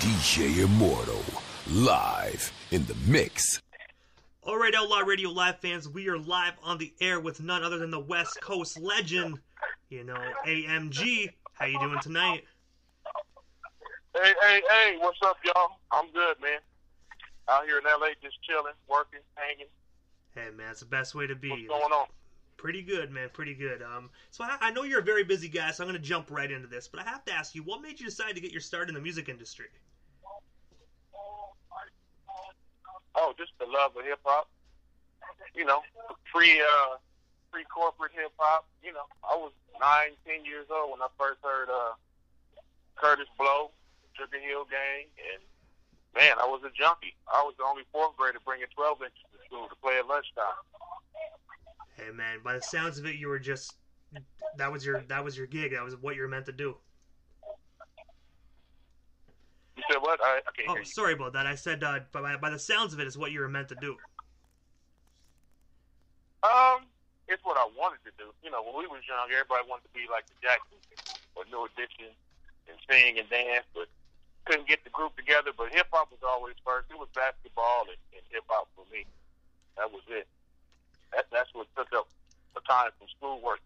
DJ Immortal, live in the mix. All right, Outlaw Radio Live fans, we are live on the air with none other than the West Coast legend, AMG. How you doing tonight? Hey, what's up, y'all? I'm good, man. Out here in L.A. just chilling, working, hanging. Hey, man, it's the best way to be. What's going on? Pretty good, man, pretty good. So I know you're a very busy guy, so I'm going to jump right into this, but I have to ask you, what made you decide to get your start in the music industry? Oh, just the love of hip-hop. Pre-corporate hip-hop. I was 9, 10 years old when I first heard Curtis Blow, Sugar Hill Gang, and, man, I was a junkie. I was the only fourth grader bringing 12 inches to school to play at lunchtime. Hey, man, by the sounds of it, you were just, that was your gig. That was what you were meant to do. You said what? I can't hear you. Sorry about that. I said, by the sounds of it, is what you were meant to do. It's what I wanted to do. When we was young, everybody wanted to be like the Jacksons or New Edition and sing and dance, but couldn't get the group together. But hip-hop was always first. It was basketball and hip-hop for me. That was it. That's what took up the time from schoolwork.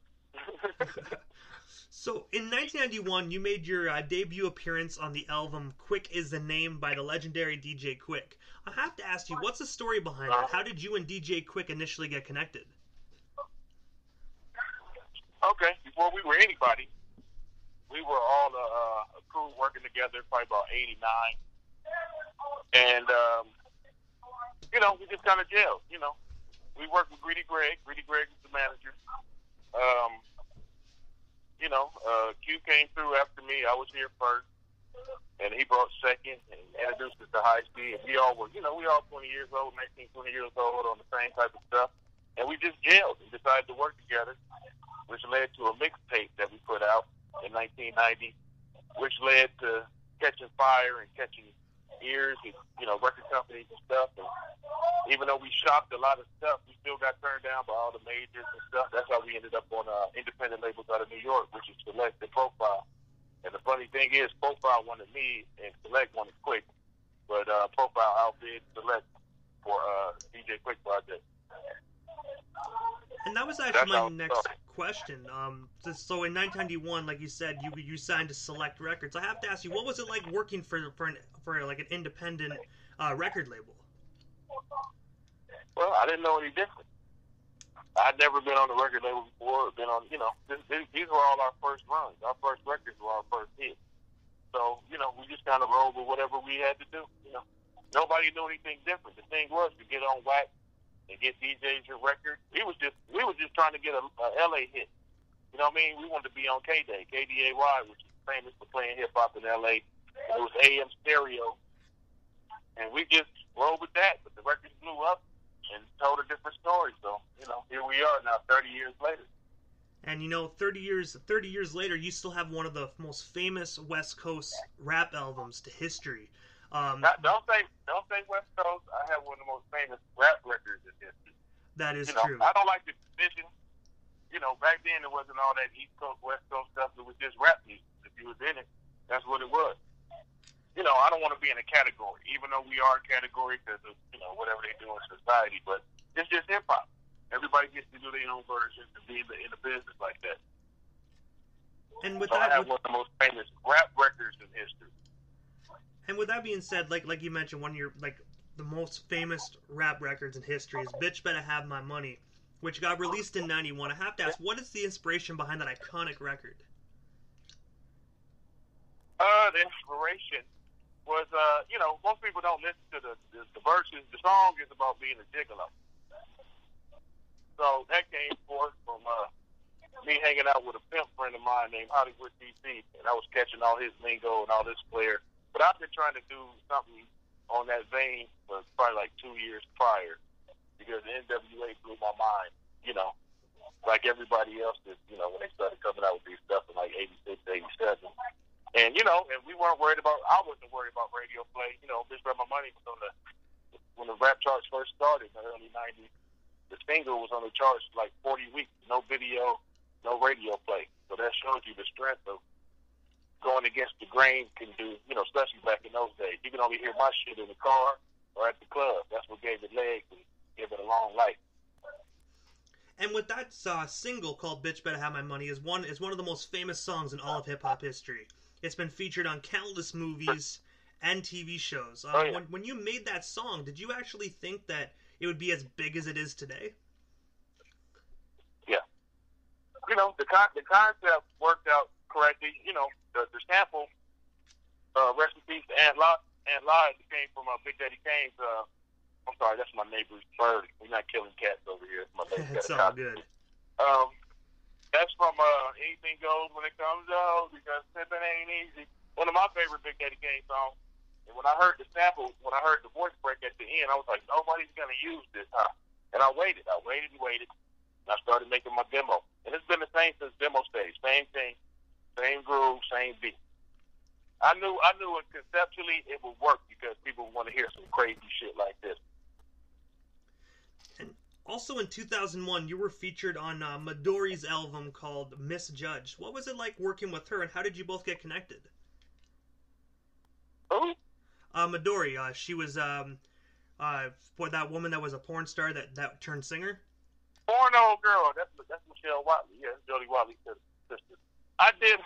So, in 1991, you made your debut appearance on the album Quick Is the Name by the legendary DJ Quick. I have to ask you, what's the story behind that? How did you and DJ Quick initially get connected? Okay, before we were anybody, we were all a crew working together, probably about 89. And, we just kind of gelled, We worked with Greedy Greg. Greedy Greg was the manager. Q came through after me. I was here first. And he brought second and introduced us to High Speed. And we all were, we all 20 years old, 19, 20 years old on the same type of stuff. And we just gelled and decided to work together, which led to a mixtape that we put out in 1990, which led to catching fire and catching ears and, record companies and stuff. And even though we shopped a lot of stuff, we still got turned down by all the majors and stuff. That's how we ended up on independent labels out of New York, which is Select and Profile. And the funny thing is, Profile wanted me and Select wanted Quick, but Profile outbid Select for DJ Quick project. And that was actually my next question. So in 1991, like you said, you signed to Select Records. I have to ask you, what was it like working for like an independent record label? Well, I didn't know any different. I'd never been on a record label before. Been on, these were all our first runs. Our first records were our first hits. So, we just kind of rolled with whatever we had to do. Nobody knew anything different. The thing was to get on wax and get DJs your record. We was just trying to get a LA hit. You know what I mean? We wanted to be on K-Day, KDAY, which is famous for playing hip hop in LA. And it was AM stereo. And we just rolled with that, but the records blew up and told a different story. So, here we are now 30 years later. And 30 years later, you still have one of the most famous West Coast rap albums to history. Don't say West Coast. I have one of the most famous rap records in history. That is true. I don't like the division. Back then there wasn't all that East Coast, West Coast stuff. It was just rap music. If you was in it, that's what it was. I don't want to be in a category, even though we are a category because of, whatever they do in society. But it's just hip hop. Everybody gets to do their own version and be in the business like that. And with I have one of the most famous rap records in history. And with that being said, like you mentioned, one of your the most famous rap records in history is "Bitch Better Have My Money," which got released in '91. I have to ask, what is the inspiration behind that iconic record? The inspiration was, most people don't listen to the verses. The song is about being a gigolo. So that came forth from me hanging out with a pimp friend of mine named Hollywood DC, and I was catching all his lingo and all this flair. But I've been trying to do something on that vein for probably like 2 years prior, because the NWA blew my mind, like everybody else did, when they started coming out with these stuff in like 86, 87. And, and we weren't worried about, I wasn't worried about radio play. Bitch Bet My Money was on when the rap charts first started in the early 90s, the single was on the charts for like 40 weeks, no video, no radio play. So that shows you the strength of going against the grain can do, especially back in those days. You can only hear my shit in the car or at the club. That's what gave it legs and gave it a long life. And with that single called "Bitch Better Have My Money" is one of the most famous songs in all of hip hop history. It's been featured on countless movies and TV shows. When you made that song, did you actually think that it would be as big as it is today? Yeah. The concept worked out correctly. The sample, rest in peace to Outlaw, it came from Big Daddy Kane's. I'm sorry, that's my neighbor's bird. We're not killing cats over here. My neighbor's It's all good. That's from Anything Goes When It Comes Out, because sipping ain't easy. One of my favorite Big Daddy Kane songs. And when I heard the sample, when I heard the voice break at the end, I was like, nobody's going to use this, huh? And I waited. And I started making my demo. And it's been the same since demo stage. Same thing, same groove, same beat. I knew it conceptually it would work because people want to hear some crazy shit like this. And also in 2001, you were featured on Midori's album called Misjudged. What was it like working with her, and how did you both get connected? Who? Midori. She was for that woman that was a porn star that turned singer. Porno girl. That's Michelle Watley. Yeah, Jody Watley's sister. I didn't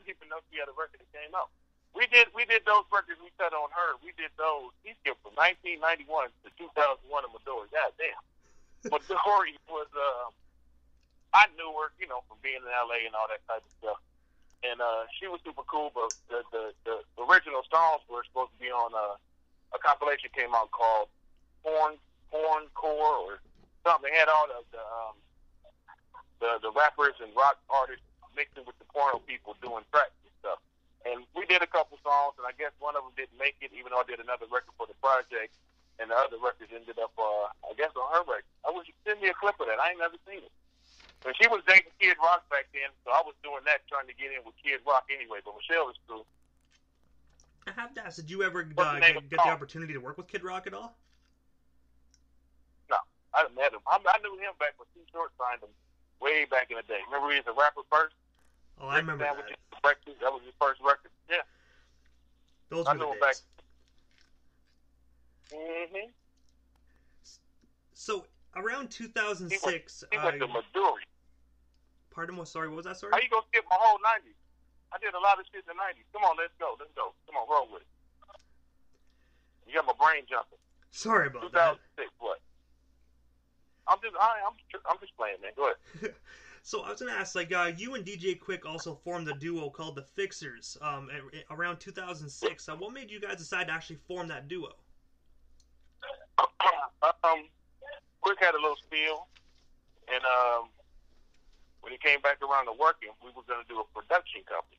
even know she had a record that came out. We did those records we cut on her. We did those. He skipped from 1991 to 2001 in Midori. God damn. Midori was, I knew her, from being in LA and all that type of stuff. And she was super cool, but the original songs were supposed to be on a compilation came out called Porn Core or something. They had all the rappers and rock artists mixing with the porno people doing tracks and stuff. And we did a couple songs, and I guess one of them didn't make it, even though I did another record for the project, and the other records ended up, I guess, on her record. I wish you'd send me a clip of that. I ain't never seen it. But she was dating Kid Rock back then, so I was doing that, trying to get in with Kid Rock anyway, but Michelle was cool. I have to ask, did you ever get the opportunity to work with Kid Rock at all? No, I met him. I knew him back when Too Short signed him way back in the day. Remember he was a rapper first? Oh, I remember that. That was his first record. Yeah. Those were the days. Mm-hmm. So, around 2006... He went to Midori. Pardon? Sorry, what was that, sorry? How you gonna skip my whole 90s? I did a lot of shit in the 90s. Come on, let's go. Come on, roll with it. You got my brain jumping. Sorry about 2006, what? I'm just playing, man. Go ahead. So I was gonna ask, you and DJ Quick also formed a duo called the Fixers around 2006. What made you guys decide to actually form that duo? Quick had a little spiel, and when he came back around to working, we were gonna do a production company.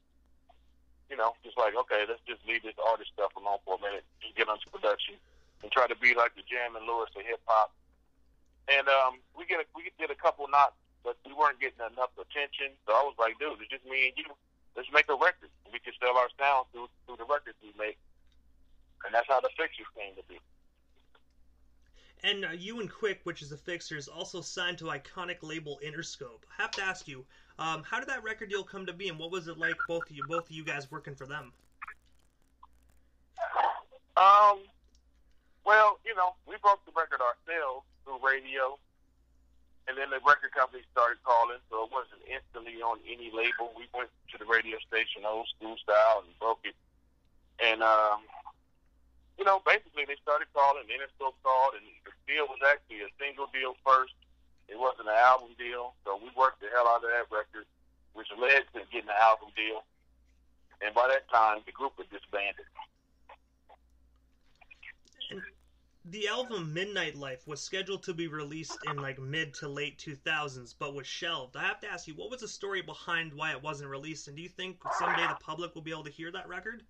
Just like, okay, let's just leave this artist stuff alone for a minute, just get into production, and try to be like the Jam and Lewis of hip hop. And we did a couple knocks, but we weren't getting enough attention. So I was like, dude, it's just me and you. Let's make a record. We can sell our sound through the records we make. And that's how the Fixers came to be. And you and Quick, which is the Fixers, also signed to iconic label Interscope. I have to ask you, how did that record deal come to be, and what was it like, both of you guys working for them? Well, we broke the record ourselves through radio. And then the record company started calling, so it wasn't instantly on any label. We went to the radio station, old school style, and broke it. And, basically they started calling, Interscope called, and the deal was actually a single deal first. It wasn't an album deal, so we worked the hell out of that record, which led to getting an album deal. And by that time, the group had disbanded. And the album Midnight Life was scheduled to be released in mid to late 2000s, but was shelved. I have to ask you, what was the story behind why it wasn't released, and do you think someday the public will be able to hear that record?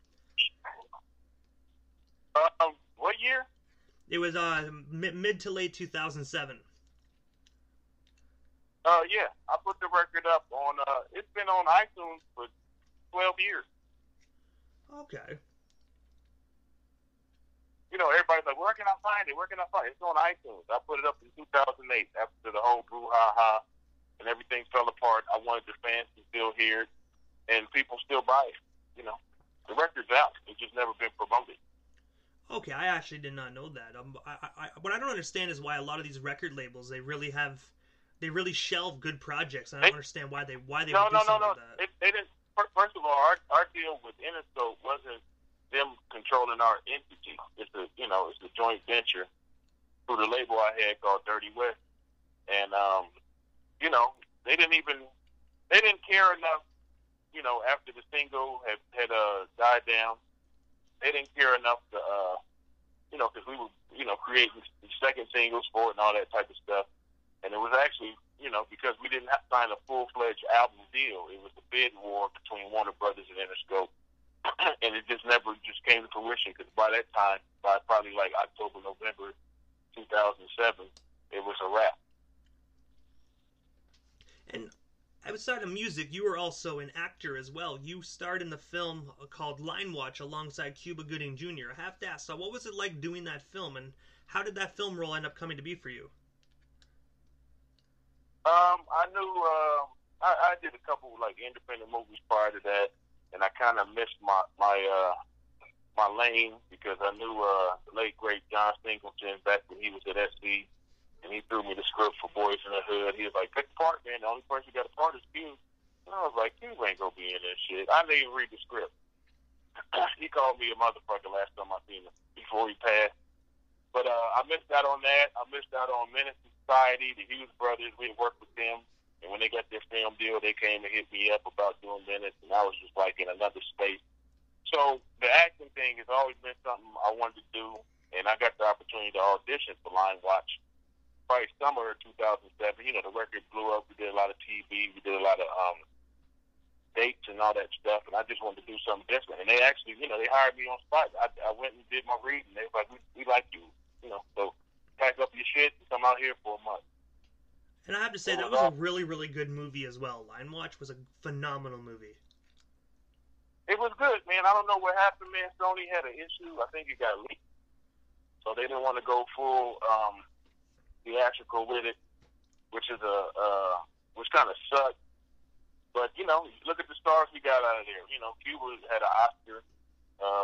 What year? It was mid to late 2007. Yeah, I put the record up on. It's been on iTunes for 12 years. Okay. Everybody's like, where can I find it? It's on iTunes. I put it up in 2008 after the whole brouhaha and everything fell apart. I wanted the fans to still hear it, and people still buy it, record's out. It's just never been promoted. Okay, I actually did not know that. What I don't understand is why a lot of these record labels they really shelve good projects. I don't understand why they would do something like that. They didn't. First of all, our deal with Interscope wasn't them controlling our entity. It's a joint venture through the label I had called Dirty West, and they didn't care enough. After the single had died down, they didn't care enough to because we were creating second singles for it and all that type of stuff, and it was actually because we didn't sign a full-fledged album deal. It was a bid war between Warner Brothers and Interscope. And it just never came to fruition because by that time, by probably like October, November 2007, it was a wrap. And outside of music, you were also an actor as well. You starred in the film called Line Watch alongside Cuba Gooding Jr. I have to ask, so what was it like doing that film, and how did that film role end up coming to be for you? I knew I did a couple like independent movies prior to that, and I kind of missed my lane because I knew the late great John Singleton back when he was at SC, and he threw me the script for Boys in the Hood. He was like, "Pick the part, man. The only person who got a part is Q." And I was like, "Q ain't gonna be in this shit." I didn't even read the script. He called me a motherfucker last time I seen him before he passed. But I missed out on that. I missed out on Menace to Society, the Hughes brothers. We had worked with them. And when they got their film deal, they came and hit me up about doing Menace. And I was just like in another space. So the acting thing has always been something I wanted to do. And I got the opportunity to audition for Line Watch probably summer of 2007. The record blew up. We did a lot of TV. We did a lot of dates and all that stuff. And I just wanted to do something different. And they actually, they hired me on spot. I went and did my reading. They were like, we like you. So pack up your shit and come out here for a month. And I have to say, that was a really, really good movie as well. Line Watch was a phenomenal movie. It was good, man. I don't know what happened, man. Sony had an issue. I think it got leaked. So they didn't want to go full theatrical with it, which kind of sucked. But, look at the stars we got out of there. Cuba had an Oscar.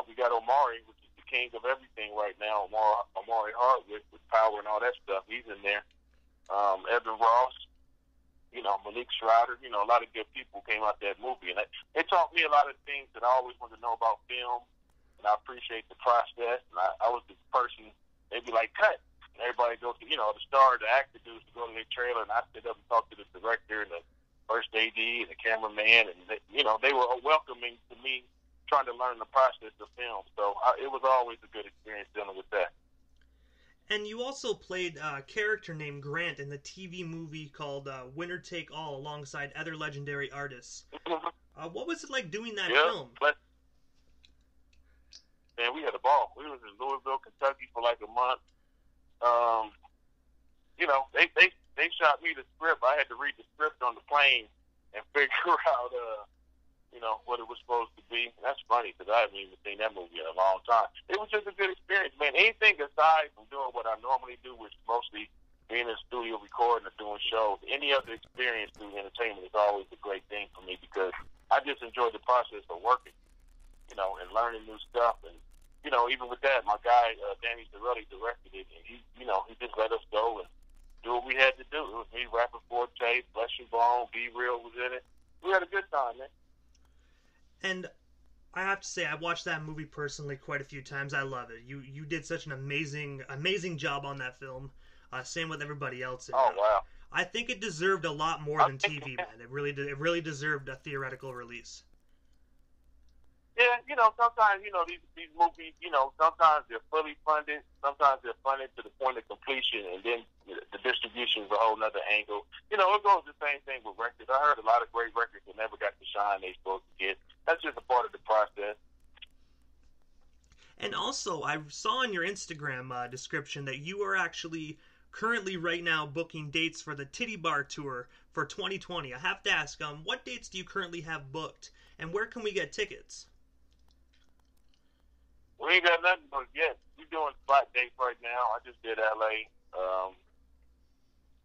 We got Omari, which is the king of everything right now, Omari Hardwick with Power and all that stuff. He's in there. Evan Ross, Monique Schroeder, a lot of good people came out that movie. And it taught me a lot of things that I always wanted to know about film. And I appreciate the process. And I was the person, they'd be like, cut. And everybody goes to, the star, the actor dudes to go to their trailer. And I sit up and talk to the director and the first AD and the cameraman. And, they were welcoming to me trying to learn the process of film. So it was always a good experience dealing with that. And you also played a character named Grant in the TV movie called Winner Take All alongside other legendary artists. What was it like doing that film? Man, we had a ball. We was in Louisville, Kentucky for like a month. They shot me the script. I had to read the script on the plane and figure out what it was supposed to be. And that's funny because I haven't even seen that movie in a long time. It was just a good experience, man. Anything aside from doing what I normally do, which mostly being in a studio recording or doing shows, any other experience through entertainment is always a great thing for me because I just enjoy the process of working, and learning new stuff. And, even with that, my guy, Danny Zarelli, directed it, and he just let us go and do what we had to do. It was me rapping Forte, Flesh and Bone, Be Real was in it. We had a good time, man. And I have to say, I watched that movie personally quite a few times. I love it. You did such an amazing job on that film. Same with everybody else. Oh, wow. I think it deserved a lot more than TV, man. It really deserved a theoretical release. Yeah, sometimes, these movies, sometimes they're fully funded. Sometimes they're funded to the point of completion, and then the distribution is a whole nother angle. It goes the same thing with records. I heard a lot of great records that never got the shine they supposed to get. That's just a part of the process. And also, I saw in your Instagram description that you are actually currently right now booking dates for the Titty Bar Tour for 2020. I have to ask, what dates do you currently have booked, and where can we get tickets? We ain't got nothing booked yet. We're doing spot dates right now. I just did LA.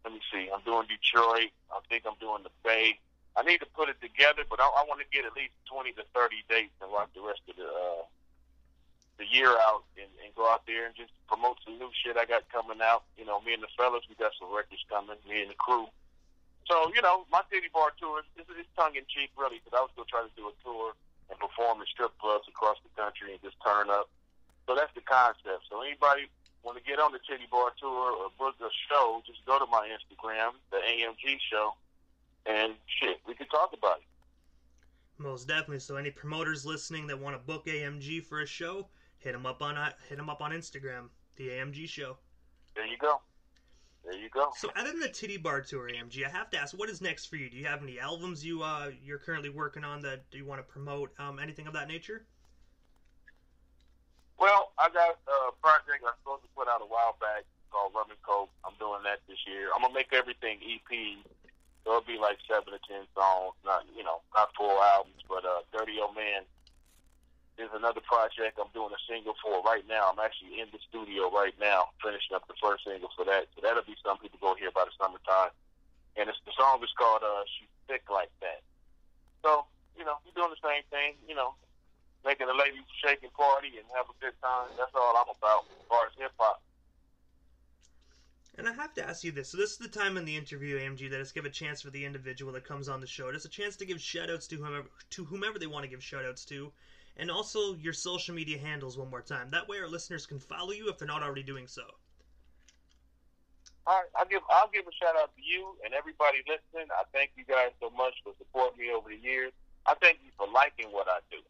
Let me see. I'm doing Detroit. I think I'm doing the Bay. I need to put it together, but I want to get at least 20 to 30 dates and rock the rest of the year out and go out there and just promote some new shit I got coming out. You know, me and the fellas, we got some records coming, me and the crew. So, you know, my Titty Bar tour is tongue-in-cheek, really, because I was going to try to do a tour and perform in strip clubs across the country and just turn up. So that's the concept. So anybody want to get on the Titty Bar tour or book a show, just go to my Instagram, the AMG show, and shit, we can talk about it. Most definitely. So any promoters listening that want to book AMG for a show, hit them up on Instagram, the AMG show. There you go. There you go. So other than the Titty Bar tour, AMG, I have to ask, what is next for you? Do you have any albums you're currently working on that you want to promote? Anything of that nature? Well, I got a project I was supposed to put out a while back called Rum and Coke. I'm doing that this year. I'm gonna make everything EP. So it'll be like 7 to 10 songs, not full albums, but Dirty Old Man is another project I'm doing a single for right now. I'm actually in the studio right now, finishing up the first single for that. So that'll be something people go hear by the summertime. And the song is called She's Thick Like That. So, you know, we're doing the same thing, you know, making a lady shake and party and have a good time. That's all I'm about as far as hip-hop. And I have to ask you this. So this is the time in the interview, AMG, that is give a chance for the individual that comes on the show. Just a chance to give shout-outs to whomever they want to give shout-outs to. And also your social media handles one more time. That way our listeners can follow you if they're not already doing so. All right, I'll give a shout-out to you and everybody listening. I thank you guys so much for supporting me over the years. I thank you for liking what I do.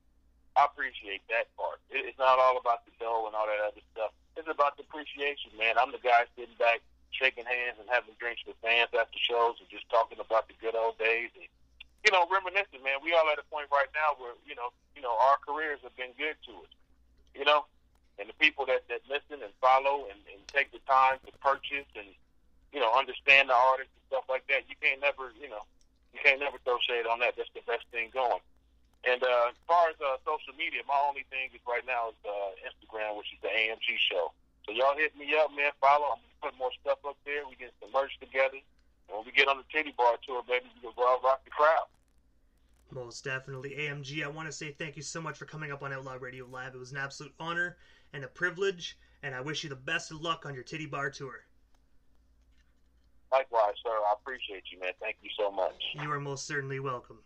I appreciate that part. It's not all about the dough and all that other stuff. It's about the appreciation, man. I'm the guy sitting back, shaking hands and having drinks with fans after shows and just talking about the good old days and, you know, reminiscing, man. We all at a point right now where, you know, our careers have been good to us, you know, and the people that listen and follow and take the time to purchase and, you know, understand the artists and stuff like that. You can't never throw shade on that. That's the best thing going. And as far as social media, my only thing is right now is Instagram, which is the AMG show. So y'all hit me up, man. Follow. I'm going to put more stuff up there. We get some merch together. And when we get on the Titty Bar tour, baby, we can go out and rock the crowd. Most definitely. AMG, I want to say thank you so much for coming up on Outlaw Radio Live. It was an absolute honor and a privilege, and I wish you the best of luck on your Titty Bar tour. Likewise, sir. I appreciate you, man. Thank you so much. You are most certainly welcome.